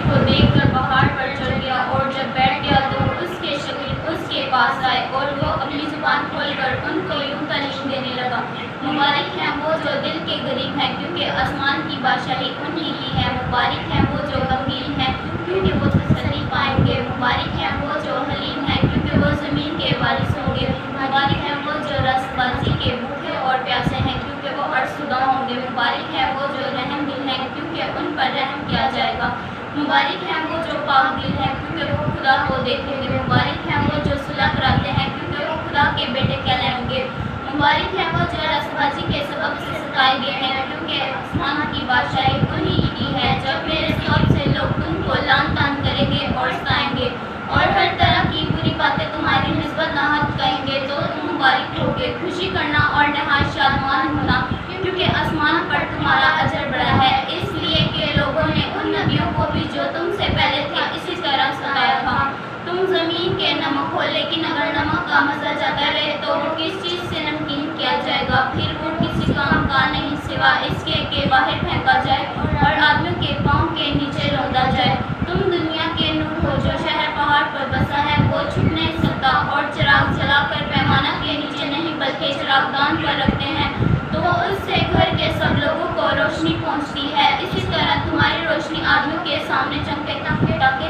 کو دیکھ کر پہاڑ پر چڑھ گیا اور جب بیٹھ گیا تو اس کے شاگرد اس کے پاس آئے اور وہ اپنی زبان کھول کر ان کو یوں تعلیم دینے لگا: مبارک ہیں وہ جو دل کے غریب ہیں کیونکہ آسمان کی بادشاہی انہی کی ہے۔ مبارک ہیں وہ جو غمگین ہیں کیونکہ وہ تسلی پائیں گے۔ مبارک ہیں وہ جو حلیم ہیں کیونکہ وہ زمین کے وارث ہوں گے۔ مبارک ہیں وہ جو رزق بازی کے بھوکے اور پیاسے ہیں کیونکہ وہ آسودہ ہوں گے۔ مبارک ہیں وہ جو رحم دل ہیں کیونکہ ان پر رحم کیا جائے گا۔ مبارک ہیں وہ جو پاک دل ہیں کیونکہ وہ خدا کو دیکھیں گے۔ مبارک ہیں وہ جو صلح کراتے ہیں کیونکہ وہ خدا کے بیٹے کہلائیں گے۔ مبارک ہیں وہ جو رزق بازی کے سبب سے ستائے گئے ہیں کیونکہ آسمان کی بادشاہی انہی کی ہے۔ جب میرے سبب سے لوگ تم کو لعن طعن کریں گے اور ستائیں گے اور ہر طرح کی بری باتیں تمہاری نسبت ناحق کہیں گے تو تم مبارک ہوگے۔ خوشی کرنا اور نہایت شادمان ہونا کیونکہ آسمان پر تمہارا اجر بڑا ہے، اس لیے کہ لوگوں نے ان نبیوں کو بھی جو تم سے پہلے تھے اسی طرح ستایا تھا۔ تم زمین کے نمک ہو، لیکن اگر نمک کا مزہ جاتا رہے تو وہ کس چیز سے نمکین کیا جائے گا؟ پھر وہ کسی کام کا نہیں سوا اس کے کہ باہر پھینکا جائے اور آدمیوں کے پاؤں کے نیچے روندا جائے۔ تم دنیا کے نور ہو، جو شہر پہاڑ پر بسا ہے وہ چھپ نہیں سکتا، اور چراغ جلا کر پیمانہ کے نیچے نہیں بلکہ چراغ دان پر رکھتے ہیں تو اس سے گھر کے سب لوگوں کو روشنی پہنچتی ہے۔ اسی طرح تمہاری روشنی آدمیوں کے سامنے چمکے تاکہ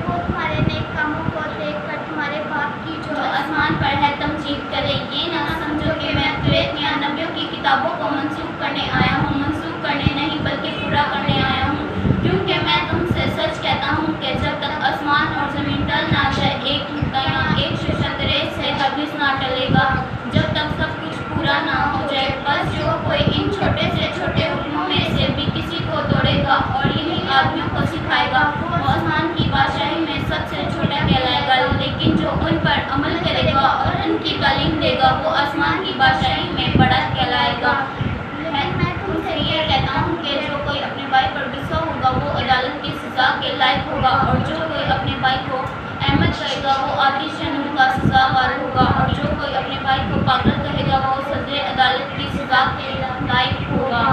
وہ تمہارے نیک کاموں کو دیکھ کر تمہارے باپ کی جو آسمان پر ہے تمجید کرے۔ یہ نہ سمجھو کہ میں توریت یا نبیوں کی کتابوں کو منسوخ کرنے آیا ہوں، منسوخ کرنے نہیں بلکہ پورا کرنے آیا ہوں، کیونکہ میں تم سے سچ کہتا ہوں کہ جب تک آسمان اور زمین ٹل نہ جائے، ایک نقطہ یا ایک ششت ریت سے ہرگز نہ ٹلے گا جب تک سب کچھ پورا نہ ہو جائے۔ بس جو کوئی ان چھوٹے سے چھوٹے حکموں میں سے بھی کسی کو توڑے گا اور یہی آدمیوں کو سکھائے گا، وہ آسمان کی بادشاہی میں سب سے چھوٹا کہلائے گا، لیکن جو ان پر عمل کرے گا اور ان کی تعلیم دے گا وہ آسمان کی بادشاہی میں بڑا کہلائے گا۔ میں تم سے یہ کہتا ہوں کہ جو کوئی اپنے بھائی پر غصہ ہوگا وہ عدالت کی سزا کے لائق ہوگا، اور جو کوئی اپنے بھائی کو احمد کہے گا وہ آتش جہنم کا سزاوار ہوگا، اور جو کوئی اپنے بھائی کو پاگل کہے گا وہ صدر عدالت کی سزا کے لائق ہوگا۔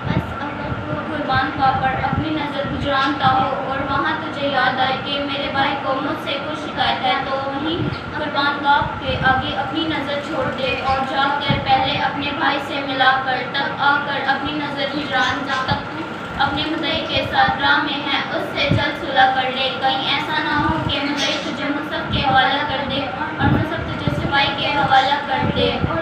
بس اگر تو قربان گاہ پر اپنی نظر گزرانتا ہو اور وہاں تجھے یاد آئے کہ میرے بھائی کو مجھ سے کچھ شکایت ہے، تو وہیں قربان گاہ کے آگے اپنی نظر چھوڑ دے اور جا کر پہلے اپنے بھائی سے ملا کر تب آ کر اپنی نظر گزران۔ جب تک تو اپنے مدعی کے ساتھ راہ میں ہے اس سے جلد صلح کر لے، کہیں ایسا نہ ہو کہ مدعی تجھے مصحف کے حوالہ کر دے اور مصحف تجھے سپاہی کے حوالہ کر دے اور